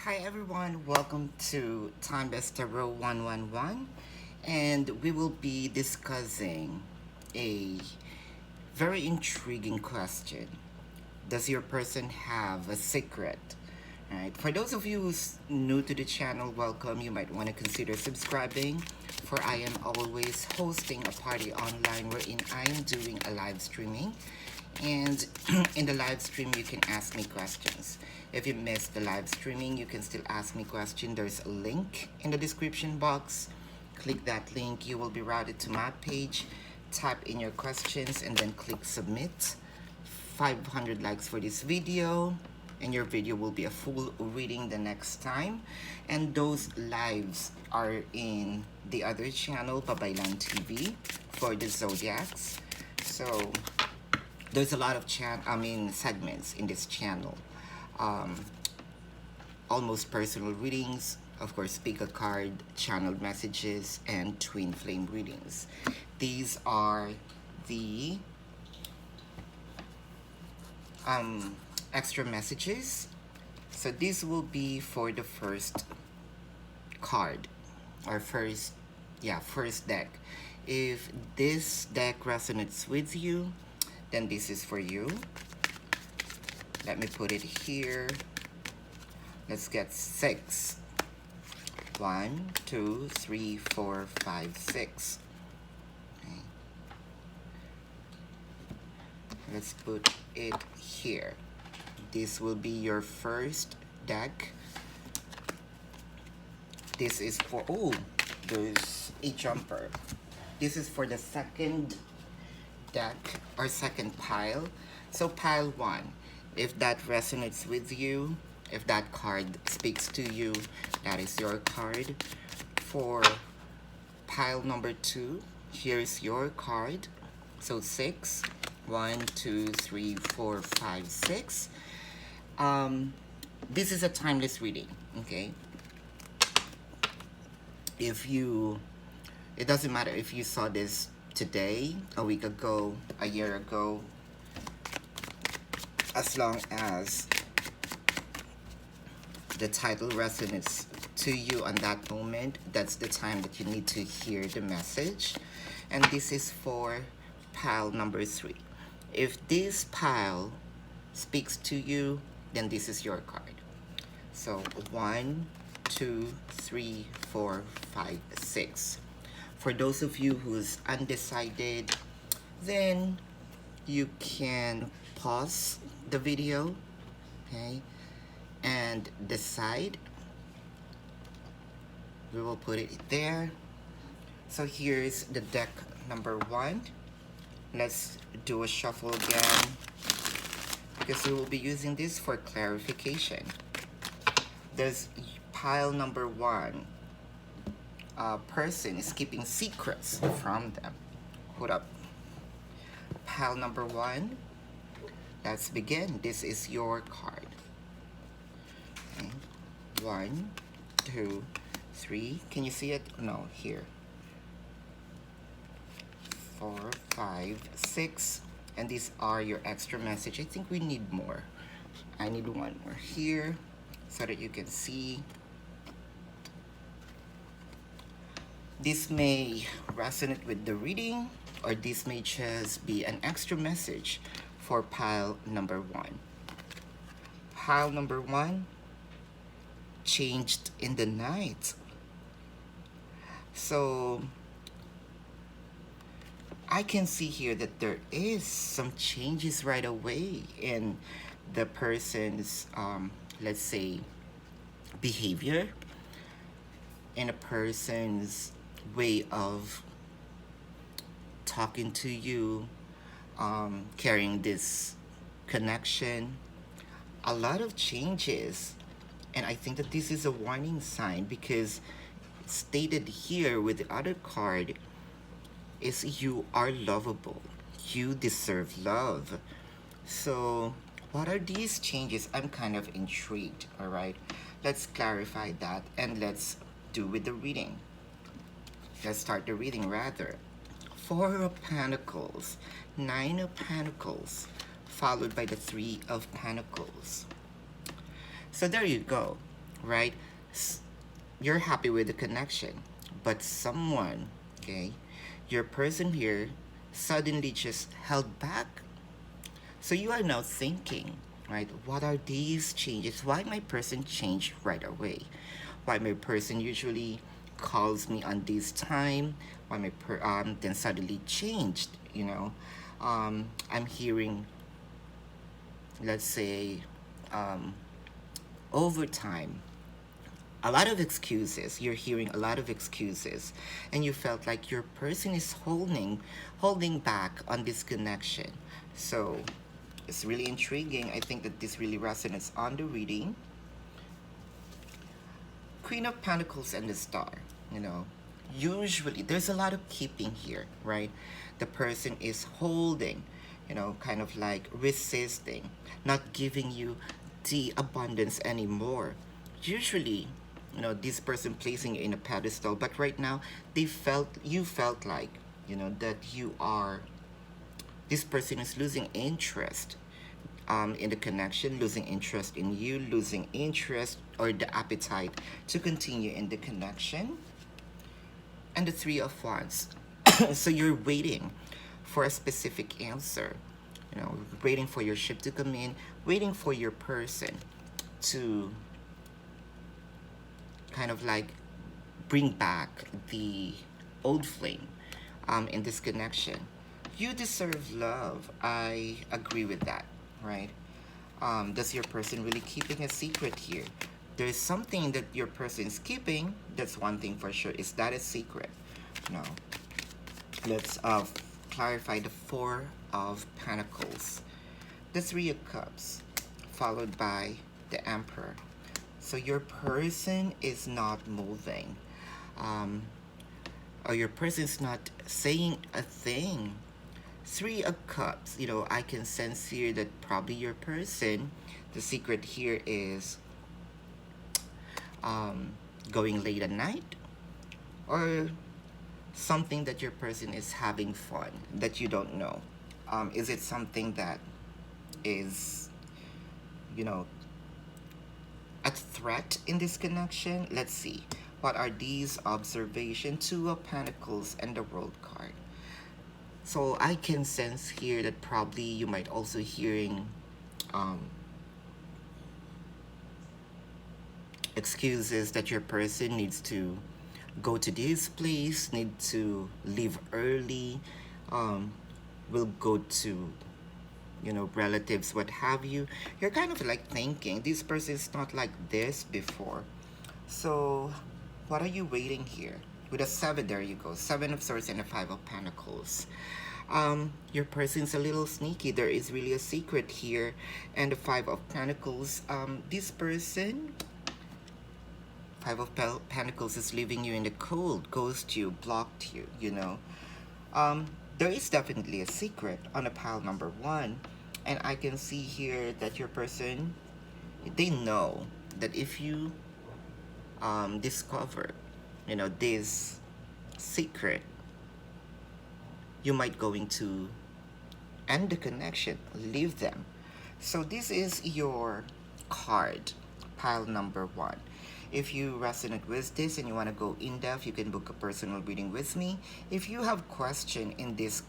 Hi everyone, welcome to Time Best Tarot 111, and we will be discussing a very intriguing question. Does your person have a secret? Alright, for those of you who's new to the channel, welcome. You might want to consider subscribing, for I am always hosting a party online wherein I am doing a live streaming. And in the live stream, you can ask me questions. If you missed the live streaming, you can still ask me questions. There's a link in the description box. Click that link. You will be routed to my page. Type in your questions and then click submit. 500 likes for this video, and your video will be a full reading the next time. And those lives are in the other channel, Babaylantv, for the zodiacs. So there's a lot of segments in this channel. Almost personal readings, of course, pick a card, channeled messages, and twin flame readings. These are the extra messages. So this will be for the first card, or first deck. If this deck resonates with you, then this is for you. Let me put it here. Let's get 6. 1, 2, 3, 4, 5, 6. Okay. Let's put it here. This will be your first deck. This is for, there's a jumper. This is for the second deck or second pile. So pile 1, if that resonates with you, if that card speaks to you, that is your card. For pile number 2, here's your card. So 6. 1, 2, 3, 4, 5, 6. This is a timeless reading, okay? It doesn't matter if you saw this today, a week ago, a year ago, as long as the title resonates to you on that moment, that's the time that you need to hear the message. And this is for pile number 3. If this pile speaks to you, then this is your card. So 1, 2, 3, 4, 5, 6. For those of you who's undecided, then you can pause the video, okay, and decide. We will put it there. So here's the deck number 1. Let's do a shuffle again, because we will be using this for clarification. There's pile number 1. A person is keeping secrets from them. Hold up. Pile number 1. Let's begin. This is your card. Okay. 1, 2, 3. Can you see it? No, here. 4, 5, 6. And these are your extra message. I think we need more. I need one more here so that you can see. This may resonate with the reading, or this may just be an extra message for pile number 1. Pile number 1, changed in the night. So I can see here that there is some changes right away in the person's, let's say, behavior, in a person's way of talking to you, carrying this connection. A lot of changes, and I think that this is a warning sign, because stated here with the other card is you are lovable, you deserve love. So what are these changes? I'm kind of intrigued. All right, let's clarify that, and let's do with the reading. Let's start the reading rather. 4 of Pentacles, 9 of Pentacles, followed by the 3 of Pentacles. So there you go. right? You're happy with the connection, but someone, okay, your person here suddenly just held back. So you are now thinking, right? What are these changes? Why my person changed right away? Why my person usually calls me on this time? Why my then suddenly changed? I'm hearing, let's say, um, over time, a lot of excuses. You're hearing a lot of excuses, and you felt like your person is holding back on this connection. So it's really intriguing. I think that this really resonates on the reading. Queen of Pentacles and the Star. You know, usually there's a lot of keeping here, right? The person is holding, kind of like resisting, not giving you the abundance anymore. Usually, this person placing you in a pedestal, but right now you felt like, that this person is losing interest in the connection, losing interest in you, losing interest or the appetite to continue in the connection. And the Three of Wands. So you're waiting for a specific answer, waiting for your ship to come in, waiting for your person to kind of like bring back the old flame in this connection. You deserve love. I agree with that, right? Does your person really keeping a secret here? There's something that your person is keeping. That's one thing for sure. Is that a secret? No. Let's clarify the Four of Pentacles. The Three of Cups, followed by the Emperor. So your person is not moving. Or your person is not saying a thing. Three of Cups, I can sense here that probably your person, the secret here is going late at night, or something that your person is having fun that you don't know. Is it something that is, a threat in this connection? Let's see. What are these observations? Two of Pentacles and the World card. So I can sense here that probably you might also hearing excuses that your person needs to go to this place, need to leave early, will go to, relatives, what have you. You're kind of like thinking, this person is not like this before. So what are you waiting here? With a 7, there you go. 7 of Swords and a 5 of Pentacles. Your person's a little sneaky. There is really a secret here. And the 5 of Pentacles, this person, 5 of Pentacles, is leaving you in the cold, ghost you, blocked you, there is definitely a secret on a pile number 1. And I can see here that your person, they know that if you discover, this secret, you might going to end the connection, leave them. So this is your card, pile number 1. If you resonate with this and you want to go in depth, you can book a personal reading with me. If you have question in this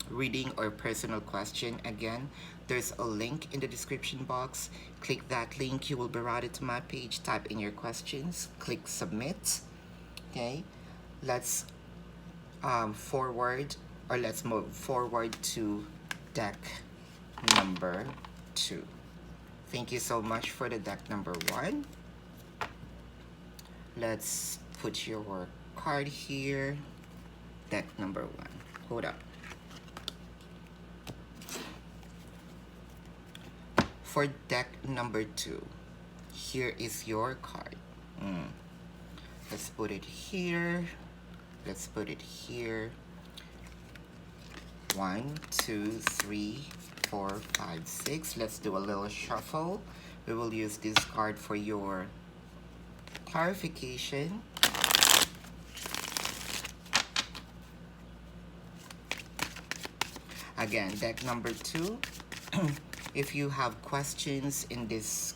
reading or personal question, again, there's a link in the description box. Click that link, you will be routed to my page. Type in your questions, click submit. Okay, let's let's move forward to deck number 2. Thank you so much for the deck number 1. Let's put your card here. Deck number 1. Hold up. For deck number 2, here is your card. Let's put it here. Let's put it here. 1, 2, 3, 4, 5, 6. Let's do a little shuffle. We will use this card for your clarification. Again, deck number 2. If you have questions in this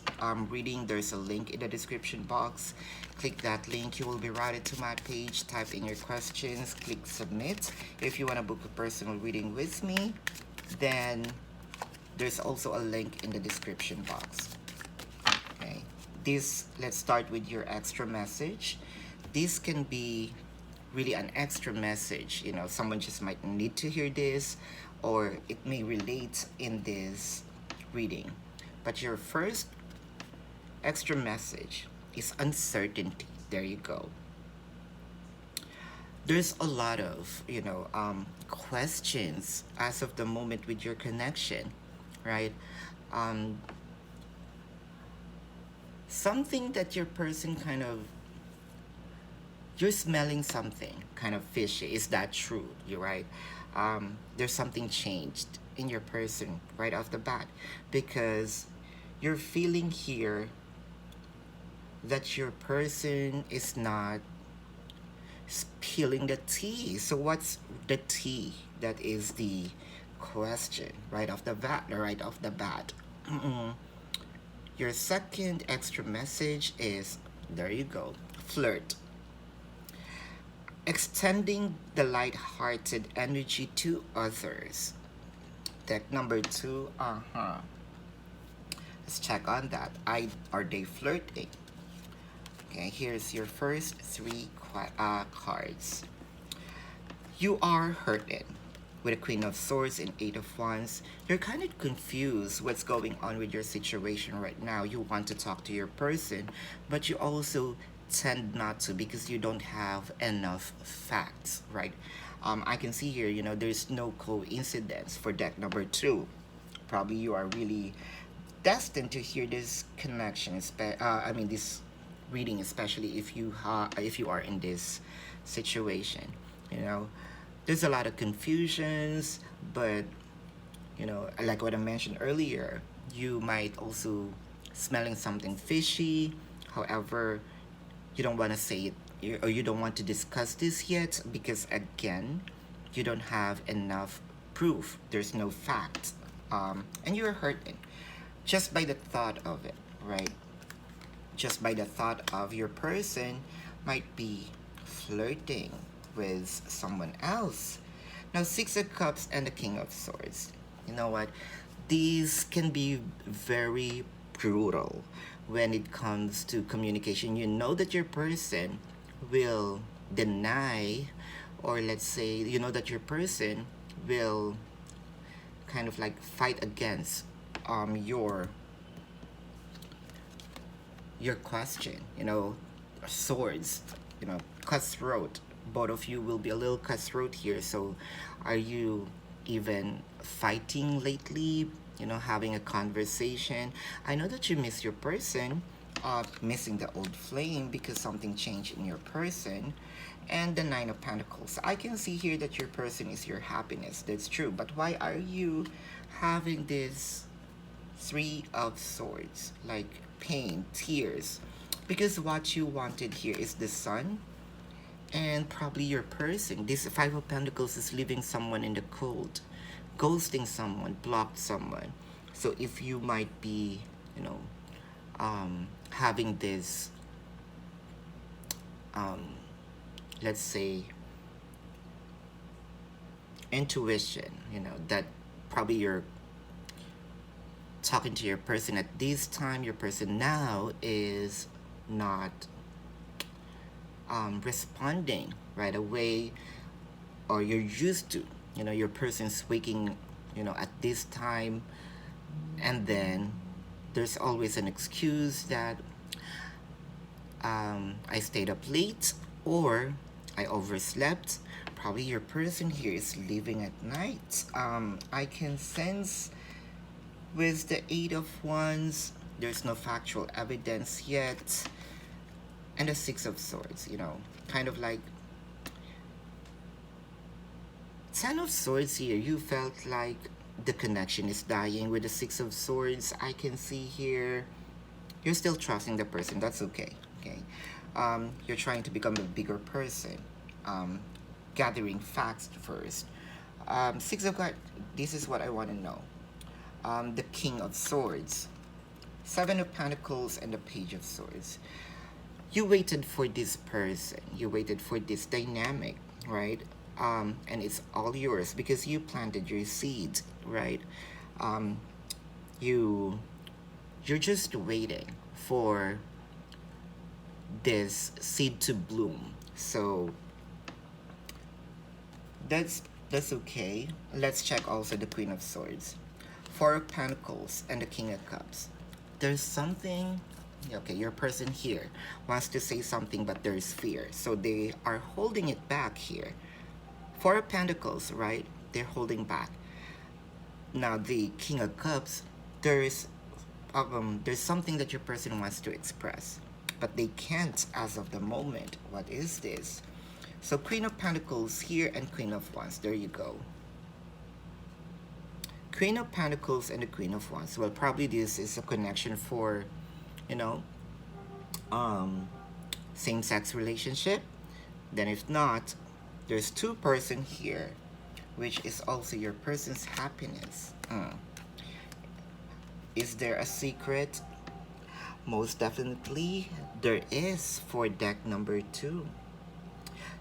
reading, there's a link in the description box. Click that link. You will be routed to my page. Type in your questions. Click submit. If you want to book a personal reading with me, then there's also a link in the description box. Okay. Let's start with your extra message. This can be really an extra message. You know, someone just might need to hear this, or it may relate in this reading. But your first extra message is uncertainty. There you go. There's a lot of, questions as of the moment with your connection, right? Something that your person you're smelling something kind of fishy. Is that true? You're right. There's something changed in your person right off the bat, because you're feeling here that your person is not spilling the tea. So what's the tea? That is the question right off the bat. Your second extra message is, there you go, flirt. Extending the light-hearted energy to others. Deck number 2, let's check on that. Are they flirting? Okay, here's your first 3 cards. You are hurting with a Queen of Swords and 8 of Wands. You're kind of confused what's going on with your situation right now. You want to talk to your person, but you also tend not to because you don't have enough facts, right? I can see here, there's no coincidence for deck number 2. Probably you are really destined to hear this connection, this reading, especially if you are in this situation. There's a lot of confusions, but like what I mentioned earlier, you might also smelling something fishy. However, you don't want to say it, or you don't want to discuss this yet, because again, you don't have enough proof. There's no fact, and you're hurting just by the thought of it, right? Just by the thought of your person might be flirting with someone else. Now, 6 of Cups and the King of Swords. You know what? These can be very brutal when it comes to communication. You know that your person will deny, or let's say, that your person will kind of like fight against your question. Swords, cutthroat. Both of you will be a little cutthroat here. So are you even fighting lately? Having a conversation. I know that you miss your person, missing the old flame because something changed in your person. And the 9 of Pentacles. I can see here that your person is your happiness. That's true. But why are you having this 3 of Swords? Like pain, tears. Because what you wanted here is the Sun. And probably your person, this 5 of Pentacles, is leaving someone in the cold, ghosting someone, blocked someone. So if you might be, having this, let's say, intuition, that probably you're talking to your person at this time, your person now is not responding right away, or you're used to, your person's waking, at this time, and then there's always an excuse that I stayed up late, or I overslept. Probably your person here is leaving at night. I can sense with the 8 of Wands, there's no factual evidence yet. And the 6 of Swords, kind of like 10 of Swords here. You felt like the connection is dying with the 6 of Swords. I can see here you're still trusting the person. That's okay. You're trying to become a bigger person, gathering facts first. 6 of Cards, this is what I want to know. the King of Swords, Seven of Pentacles, and the Page of Swords. You waited for this person. You waited for this dynamic, right? And it's all yours because you planted your seeds, right? Um, you you're just waiting for this seed to bloom. So that's okay. Let's check also the Queen of Swords, Four of Pentacles, and the King of Cups. There's something, okay, your person here wants to say something, but there's fear. So they are holding it back here. Four of Pentacles, right? They're holding back. Now the King of Cups, there's something that your person wants to express, but they can't as of the moment. What is this? So Queen of Pentacles here and Queen of Wands. There you go. Queen of Pentacles and the Queen of Wands. Well, probably this is a connection for, you know, same-sex relationship. Then if not, there's two-person here, which is also your person's happiness. Is there a secret? Most definitely there is for deck number 2.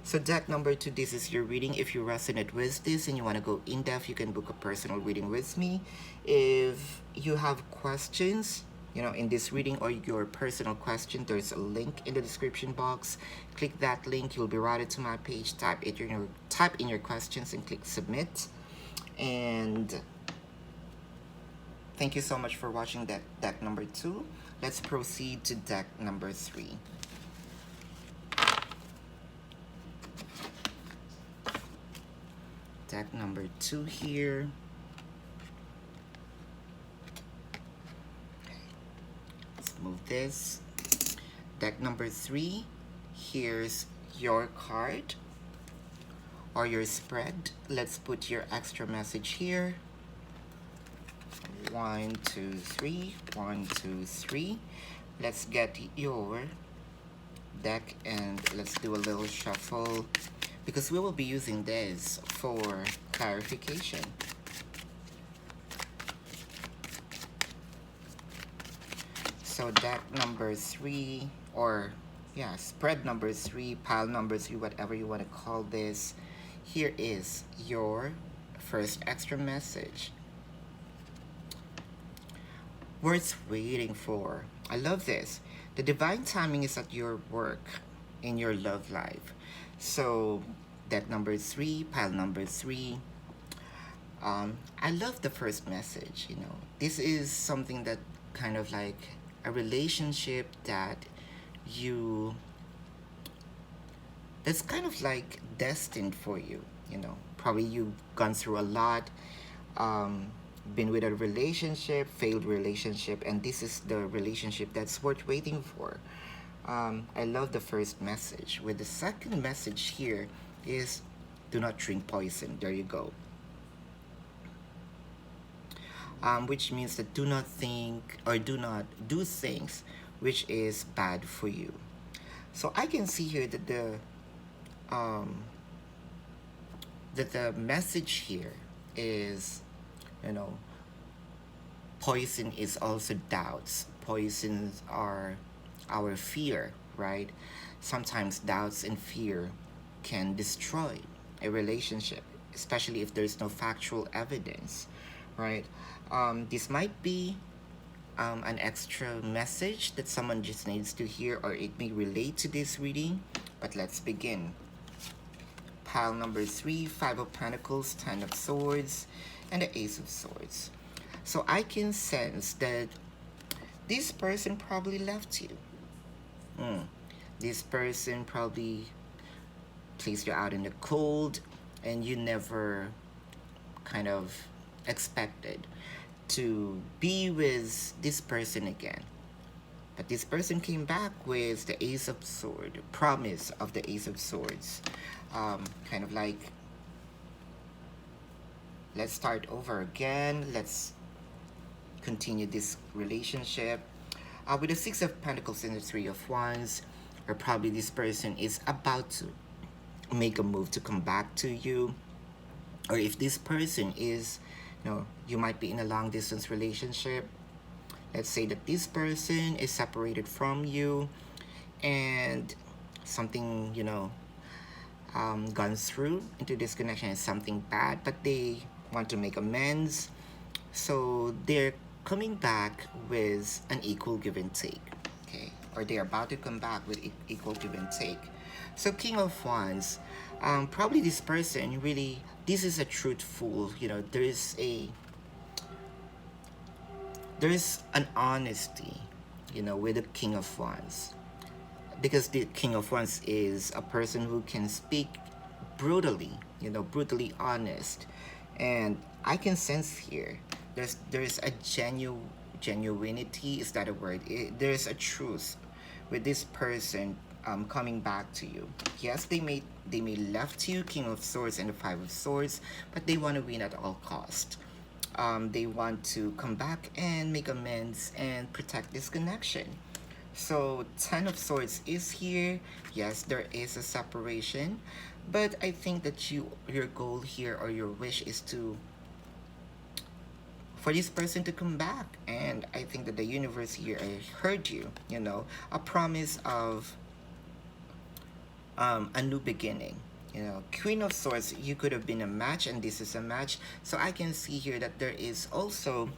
So deck number 2, this is your reading. If you resonate with this and you want to go in depth, you can book a personal reading with me. If you have questions, you know, in this reading or your personal question, there's a link in the description box. Click that link, you'll be routed to my page. Type in your questions and click submit. And thank you so much for watching deck number 2. Let's proceed to deck number 3. Deck number 2 here. Let's move this. Deck number 3. Here's your card or your spread. Let's put your extra message here. 1, 2, 3. 1, 2, 3. Let's get your deck and let's do a little shuffle, because we will be using this for clarification. So deck number 3, or yeah, spread number 3, pile number 3, whatever you want to call this. Here is your first extra message. Worth waiting for. I love this. The divine timing is at your work in your love life. So deck number 3, pile number 3. I love the first message. You know, this is something that kind of like a relationship that's kind of like destined for you. You know, probably you've gone through a lot, been with a relationship, failed relationship, and this is the relationship that's worth waiting for. I love the first message. With the second message here is do not drink poison. There you go. Which means that do not think or do not do things which is bad for you. So I can see here that the message here is, you know, poison is also doubts. Poisons are our fear, right? Sometimes doubts and fear can destroy a relationship, especially if there's no factual evidence, right? This might be an extra message that someone just needs to hear, or it may relate to this reading, but let's begin. Pile number 3, 5 of Pentacles, 10 of Swords, and the Ace of Swords. So I can sense that this person probably left you. This person probably placed you out in the cold, and you never kind of expected to be with this person again. But this person came back with the Ace of Swords, promise of the Ace of Swords. Kind of like, let's start over again. Let's continue this relationship. With the 6 of Pentacles and the 3 of Wands, or probably this person is about to make a move to come back to you. Or if this person is You might be in a long distance relationship. Let's say that this person is separated from you, and something, gone through into this connection is something bad, but they want to make amends. So they're coming back with an equal give and take, okay? Or they're about to come back with equal give and take. So King of Wands, probably this person really, this is a truthful, there is an honesty, with the King of Wands, because the King of Wands is a person who can speak brutally, brutally honest. And I can sense here there's a genuinity, is that a word? There's a truth with this person coming back to you. Yes, they may left you, King of Swords and the Five of Swords, but they want to win at all cost. They want to come back and make amends and protect this connection. So Ten of Swords is here. Yes, there is a separation, but I think that your goal here, or your wish, is for this person to come back. And I think that the universe here, I heard you, a promise of a new beginning. Queen of Swords, you could have been a match, and this is a match. So I can see here that there is also,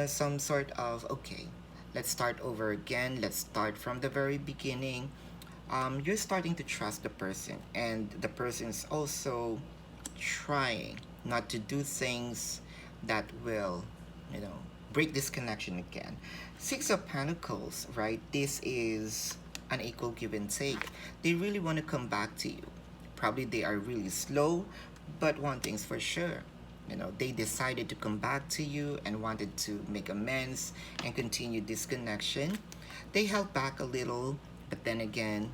some sort of, okay, let's start over again. Let's start from the very beginning. You're starting to trust the person, and the person's also trying not to do things that will, break this connection again. Six of Pentacles, right? This is an equal give and take. They really want to come back to you. Probably they are really slow, but one thing's for sure, they decided to come back to you and wanted to make amends and continue this connection. They held back a little, but then again,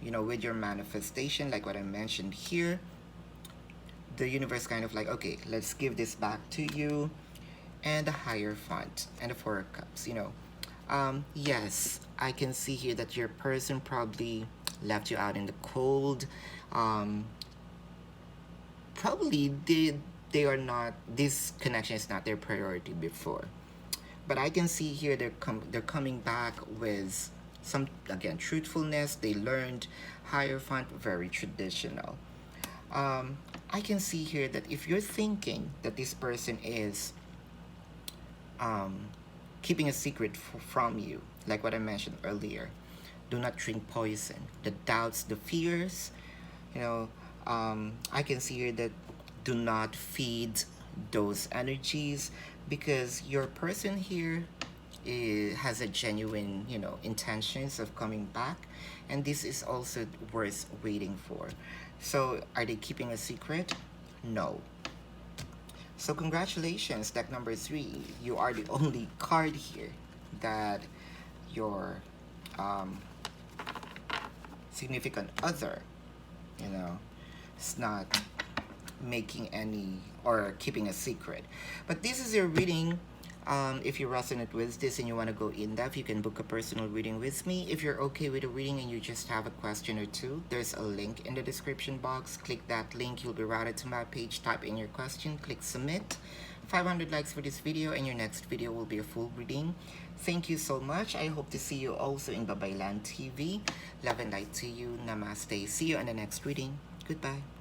with your manifestation, like what I mentioned here, the universe kind of like, okay, let's give this back to you. And the Hierophant and the Four of Cups, yes, I can see here that your person probably left you out in the cold. Probably they are not, this connection is not their priority before, but I can see here they're coming back with some, again, truthfulness. They learned. Hierophant, very traditional. I can see here that if you're thinking that this person is keeping a secret from you, like what I mentioned earlier, do not drink poison. The doubts, the fears, I can see here that do not feed those energies, because your person here has a genuine, intentions of coming back, and this is also worth waiting for. So are they keeping a secret? No. So congratulations, deck number 3. You are the only card here that your significant other, is not making any or keeping a secret. But this is your reading. If you resonate with this and you want to go in depth, you can book a personal reading with me. If you're okay with the reading and you just have a question or two, there's a link in the description box. Click that link, you'll be routed to my page. Type in your question, click submit. 500 likes for this video, and your next video will be a full reading. Thank you so much. I hope to see you also in Babaylantv. Love and light to you. Namaste. See you in the next reading. Goodbye.